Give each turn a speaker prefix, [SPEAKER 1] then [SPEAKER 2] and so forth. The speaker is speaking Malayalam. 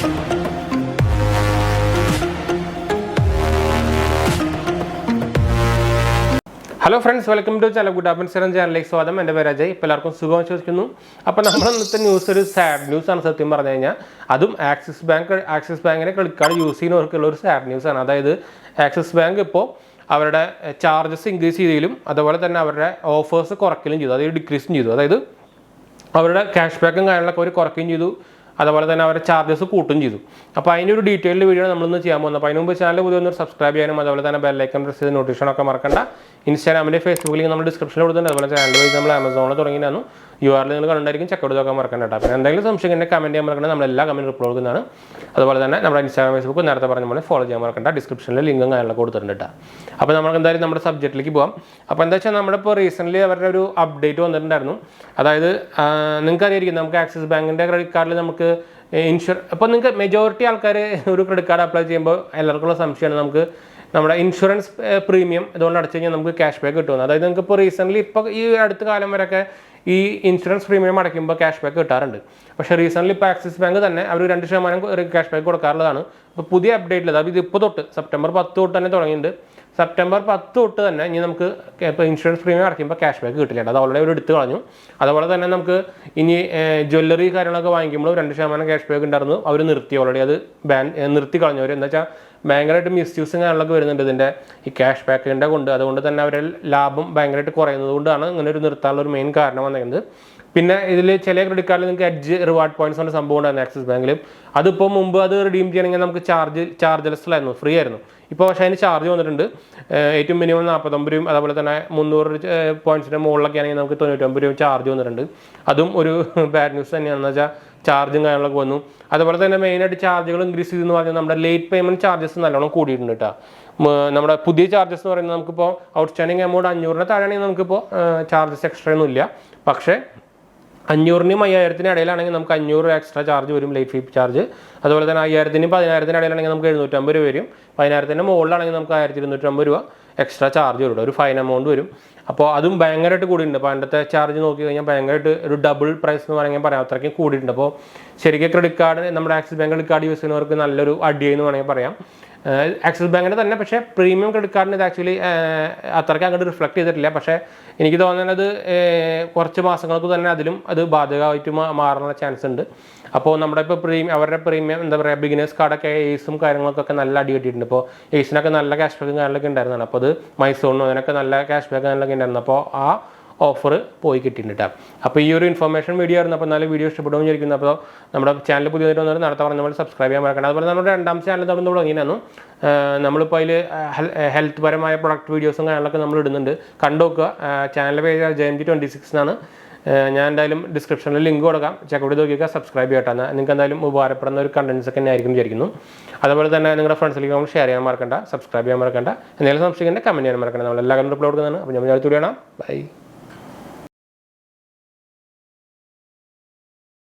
[SPEAKER 1] Hello friends, welcome to channel 𝙑𝙞𝙙𝙬𝙬 സ്വാഗതം. എൻ്റെ പേര് അജയ്. ഇപ്പോൾ എല്ലാവർക്കും സുഖം വിശ്വസിക്കുന്നു. അപ്പോൾ നമ്മൾ ഇന്നത്തെ ന്യൂസ് ഒരു സാഡ് ന്യൂസ് ആണ് സത്യം പറഞ്ഞു കഴിഞ്ഞാൽ. അതും ആക്സിസ് ബാങ്കിനെ ക്രെഡിറ്റ് കാർഡ് യൂസ് ചെയ്യുന്നവർക്കുള്ള ഒരു സാഡ് ന്യൂസ് ആണ്. അതായത് ആക്സിസ് ബാങ്ക് ഇപ്പോൾ അവരുടെ ചാർജസ് ഇൻക്രീസ് ചെയ്തതിലും അതുപോലെ തന്നെ അവരുടെ ഓഫേഴ്സ് കുറയ്ക്കലും ചെയ്തു, അതായത് ഡിക്രീസും ചെയ്തു. അതായത് അവരുടെ ക്യാഷ് ബാക്കും കാര്യങ്ങളൊക്കെ അവർ കുറയ്ക്കുകയും ചെയ്തു, അതുപോലെ തന്നെ അവരുടെ ചാർജസ് കൂട്ടും ചെയ്തു. അപ്പോൾ അതിനൊരു ഡീറ്റെയിൽഡ് വീഡിയോ നമ്മളിന്ന് ചെയ്യാൻ പോകുന്നത്. അപ്പോൾ അതിന് മുമ്പ് ചാനൽ പുതിയ ഒന്ന് സബ്സ്ക്രൈബ് ചെയ്യാനും അതുപോലെ തന്നെ ബെല്ലൈക്കൺ പ്രസ് ചെയ്ത് നോട്ടിഫിക്കേഷനൊക്കെ മറക്കണ്ട. ഇൻസ്റ്റാഗ്രാമിൻ്റെ ഫേസ്ബുക്ക് ലിങ്ക് നമ്മൾ ഡിസ്ക്രിപ്ഷനിൽ കൊടുത്തിട്ടുണ്ട്. അതുപോലെ ചാനൽ വഴി നമ്മൾ ആമസോണിൽ തുടങ്ങിയാണ്. URL നിങ്ങൾ കണ്ടായിരിക്കും, ചെക്കൗട്ട് നോക്കാൻ മറക്കണ്ട കേട്ടോ. പിന്നെ എന്തെങ്കിലും സംശയം എന്നെ കമൻറ്റ് ചെയ്യാൻ മറക്കണ്ട, നമ്മളെല്ലാ കമൻറ്റ് റിപ്ലൈ കൊടുക്കുന്നതാണ്. അതുപോലെ തന്നെ നമ്മുടെ ഇൻസ്റ്റാഗ്രാം ഫേസ്ബുക്ക് നേരത്തെ പറഞ്ഞ പോലെ ഫോളോ ചെയ്യാൻ മറക്കണ്ട. ഡിസ്ക്രിപ്ഷനിൽ ലിങ്കും കാര്യങ്ങളൊക്കെ കൊടുത്തിട്ടുണ്ട് കേട്ടോ. അപ്പോൾ നമുക്ക് എന്തായാലും നമ്മുടെ സബ്ജക്റ്റിലേക്ക് പോകാം. അപ്പോൾ എന്താ വെച്ചാൽ നമ്മുടെ ഇപ്പോൾ റീസെൻ്റ്ലി അവരുടെ ഒരു അപ്ഡേറ്റ് വന്നിട്ടുണ്ടായിരുന്നു. അതായത് നിങ്ങൾക്ക് അറിയായിരിക്കും, നമുക്ക് ആക്സിസ് ബാങ്കിൻ്റെ ക്രെഡിറ്റ് കാർഡിൽ നമുക്ക് അപ്പോൾ നിങ്ങൾക്ക് മെജോറിറ്റി ആൾക്കാർ ഒരു ക്രെഡിറ്റ് കാർഡ് അപ്ലൈ ചെയ്യുമ്പോൾ എല്ലാവർക്കുള്ള സംശയമാണ് നമുക്ക് നമ്മുടെ ഇൻഷുറൻസ് പ്രീമിയം ഇതുകൊണ്ട് അടച്ചു കഴിഞ്ഞാൽ നമുക്ക് ക്യാഷ് ബാക്ക് കിട്ടുമെന്ന്. അതായത് നിങ്ങൾക്ക് ഇപ്പോൾ റീസെൻ്റ്ലി ഇപ്പോൾ ഈ അടുത്ത കാലം വരെയൊക്കെ ഈ ഇൻഷുറൻസ് പ്രീമിയം അടയ്ക്കുമ്പോൾ ക്യാഷ് ബാക്ക് കിട്ടാറുണ്ട്. പക്ഷേ റീസെൻ്റ്ലി ഇപ്പോൾ ആക്സിസ് ബാങ്ക് തന്നെ അവർ 2% ക്യാഷ് ബാക്ക് കൊടുക്കാറുള്ളതാണ്. അപ്പോൾ പുതിയ അപ്ഡേറ്റിൽ അത് ഇപ്പോൾ തൊട്ട് സെപ്റ്റംബർ 10 തൊട്ട് തന്നെ തുടങ്ങിയിട്ടുണ്ട്. സെപ്റ്റംബർ 10 തൊട്ട് തന്നെ ഇനി നമുക്ക് ഇപ്പോൾ ഇൻഷുറൻസ് പ്രീമിയം അടയ്ക്കുമ്പോൾ ക്യാഷ് ബാക്ക് കിട്ടില്ല, അത് ഓൾറെഡി അവർ എടുത്തു കളഞ്ഞു. അതുപോലെ തന്നെ നമുക്ക് ഇനി ജ്വല്ലറി കാര്യങ്ങളൊക്കെ വാങ്ങിക്കുമ്പോൾ 2% ക്യാഷ് ബാക്ക് ഉണ്ടായിരുന്നു, അവർ നിർത്തി, ഓൾറെഡി അത് നിർത്തി കളഞ്ഞു. അവർ എന്താ വെച്ചാൽ ഭയങ്കരമായിട്ട് മിസ്യൂസും കാര്യങ്ങളൊക്കെ വരുന്നുണ്ട് ഇതിൻ്റെ ഈ ക്യാഷ് ബാക്കിൻ്റെ കൊണ്ട്. അതുകൊണ്ട് തന്നെ അവരുടെ ലാഭം ഭയങ്കരമായിട്ട് കുറയുന്നത് കൊണ്ടാണ് ഇങ്ങനെ ഒരു നിർത്താനുള്ള ഒരു മെയിൻ കാരണം വന്നിരിക്കുന്നത്. പിന്നെ ഇതിൽ ചില ക്രെഡിറ്റ് കാർഡിൽ നിങ്ങൾക്ക് എഡ്ജ് റിവാർഡ് പോയിന്റ്സ് കൊണ്ട് സംഭവം ഉണ്ടായിരുന്നു ആക്സിസ് ബാങ്കിലും. അതിപ്പോൾ മുമ്പ് അത് റിഡീം ചെയ്യണമെങ്കിൽ നമുക്ക് ചാർജ്ലെസ്സിലായിരുന്നു, ഫ്രീ ആയിരുന്നു. ഇപ്പോൾ പക്ഷേ അതിന് ചാർജ് വന്നിട്ടുണ്ട്. ഏറ്റവും മിനിമം 49 രൂപയും അതുപോലെ തന്നെ 300 പോയിന്റ്സിൻ്റെ മുകളിലൊക്കെ ആണെങ്കിൽ നമുക്ക് 99 രൂപ ചാർജ് വന്നിട്ടുണ്ട്. അതും ഒരു ബാഡ് ന്യൂസ് തന്നെയാണെന്ന് വെച്ചാൽ ചാർജും കാര്യങ്ങളൊക്കെ വന്നു. അതുപോലെ തന്നെ മെയിനായിട്ട് ചാർജുകൾ ഇൻക്രീസ് ചെയ്തെന്ന് പറഞ്ഞാൽ നമ്മുടെ ലേറ്റ് പേയ്മെൻറ്റ് ചാർജസ് നല്ലോണം കൂടിയിട്ടുണ്ട് കേട്ടോ. നമ്മുടെ പുതിയ ചാർജസ് എന്ന് പറയുന്നത് നമുക്കിപ്പോൾ ഔട്ട്സ്റ്റാൻഡിങ് എമൗണ്ട് 500 താഴെയാണെങ്കിൽ നമുക്കിപ്പോൾ ചാർജസ് എക്സ്ട്രാ ഒന്നും ഇല്ല. പക്ഷേ 500-നും 5000-നും ഇടയിലാണെങ്കിൽ നമുക്ക് 500 എക്സ്ട്രാ ചാർജ് വരും, ലേറ്റ് ഫീ ചാർജ്. അതുപോലെ തന്നെ 5000-നും 10000-നും ഇടയിലാണെങ്കിൽ നമുക്ക് 750 രൂപ വരും. 10000-ൻ്റെ മുകളിലാണെങ്കിൽ നമുക്ക് 1250 രൂപ എക്സ്ട്രാ ചാർജ് വരും, ഒരു ഫൈൻ എമൗണ്ട് വരും. അപ്പോൾ അതും ഭയങ്കരമായിട്ട് കൂടിയിട്ടുണ്ട്. അപ്പോൾ അതിൻ്റെ ചാർജ് നോക്കി കഴിഞ്ഞാൽ ഭയങ്കരമായിട്ട് ഒരു ഡബിൾ പ്രൈസ് എന്ന് പറയുമ്പോൾ പറയാം, അത്രയ്ക്കും കൂടിയിട്ടുണ്ട്. അപ്പോൾ ശരിക്കും ക്രെഡിറ്റ് കാർഡ് നമ്മുടെ axis bank credit card use ചെയ്യുന്നവർക്ക് നല്ലൊരു അടിയെന്ന് വേണമെങ്കിൽ പറയാം. ആക്സിസ് ബാങ്കിൻ്റെ തന്നെ, പക്ഷേ പ്രീമിയം ക്രെഡിറ്റ് കാർഡിന് ഇത് ആക്ച്വലി അത്രയ്ക്ക് അങ്ങോട്ട് റിഫ്ലക്ട് ചെയ്തിട്ടില്ല. പക്ഷേ എനിക്ക് തോന്നുന്നത് കുറച്ച് മാസങ്ങൾക്ക് തന്നെ അതിലും അത് ബാധകമായിട്ട് മാറാനുള്ള ചാൻസ് ഉണ്ട്. അപ്പോൾ നമ്മുടെ ഇപ്പോൾ അവരുടെ പ്രീമിയം എന്താ പറയുക, ബിഗിനേഴ്സ് കാർഡൊക്കെ എയ്സും കാര്യങ്ങൾക്കൊക്കെ നല്ല അടി കിട്ടിയിട്ടുണ്ട്. അപ്പോൾ എയ്സിനൊക്കെ നല്ല ക്യാഷ് ബാക്കും കാര്യങ്ങളൊക്കെ ഉണ്ടായിരുന്നതാണ്. അപ്പോൾ അത് മൈസൂറിനും അതിനൊക്കെ നല്ല ക്യാഷ് ബാക്ക് കാര്യങ്ങളൊക്കെ ഉണ്ടായിരുന്നു. അപ്പോൾ ആ ഓഫർ പോയി കിട്ടിയിട്ടുണ്ട്. അപ്പോൾ ഈ ഒരു ഇൻഫർമേഷൻ വീഡിയോ ആയിരുന്നു. അപ്പോൾ നല്ല വീഡിയോ ഇഷ്ടപ്പെടുമെന്ന് വിചാരിക്കുന്നു. അപ്പോൾ നമ്മുടെ ചാനൽ പുതിയതായിട്ട് വന്നത് നേരത്തെ പറഞ്ഞ പോലെ സബ്സ്ക്രൈബ് ചെയ്യാൻ മറക്കണം. അതുപോലെ നമ്മുടെ 2ാം ചാനൽ തുടങ്ങിയിരുന്നു. നമ്മളിപ്പോൾ അതിൽ ഹെൽത്ത് പരമായ പ്രൊഡക്റ്റ് വീഡിയോസും കാര്യങ്ങളൊക്കെ നമ്മൾ ഇടുന്നുണ്ട്, കണ്ടുനോക്കുക. ചാനലിൻ്റെ പേര് 𝙬𝙤𝙬𝙬 എന്നാണ്. ഞാൻ എന്തായാലും ഡിസ്ക്രിപ്ഷനിൽ ലിങ്ക് കൊടുക്കാം, ചെക്കൗട്ട് ചെയ്ത് നോക്കിയൊക്കെ സബ്സ്ക്രൈബ് ചെയ്യട്ടെ. നിങ്ങൾക്ക് എന്തായാലും ഉപകാരപ്പെടുന്ന ഒരു കണ്ടൻസ് ഒക്കെ തന്നെ ആയിരിക്കും വിചാരിക്കുന്നു. അതുപോലെ തന്നെ നിങ്ങളുടെ ഫ്രണ്ട്സിലേക്ക് നമ്മൾ ഷെയർ ചെയ്യാൻ മറക്കണ്ട, സബ്സ്ക്രൈബ് ചെയ്യാൻ മറക്കണ്ട. എന്തെങ്കിലും സംശയിക്കേണ്ട കമൻറ്റ് ചെയ്യാൻ മറക്കണ്ട. നമ്മൾ എല്ലാ കണ്ടും റിപ്ലൈ കൊടുക്കുന്നതാണ്. അപ്പോൾ ഞാൻ വിചാരിച്ചു, ബൈ.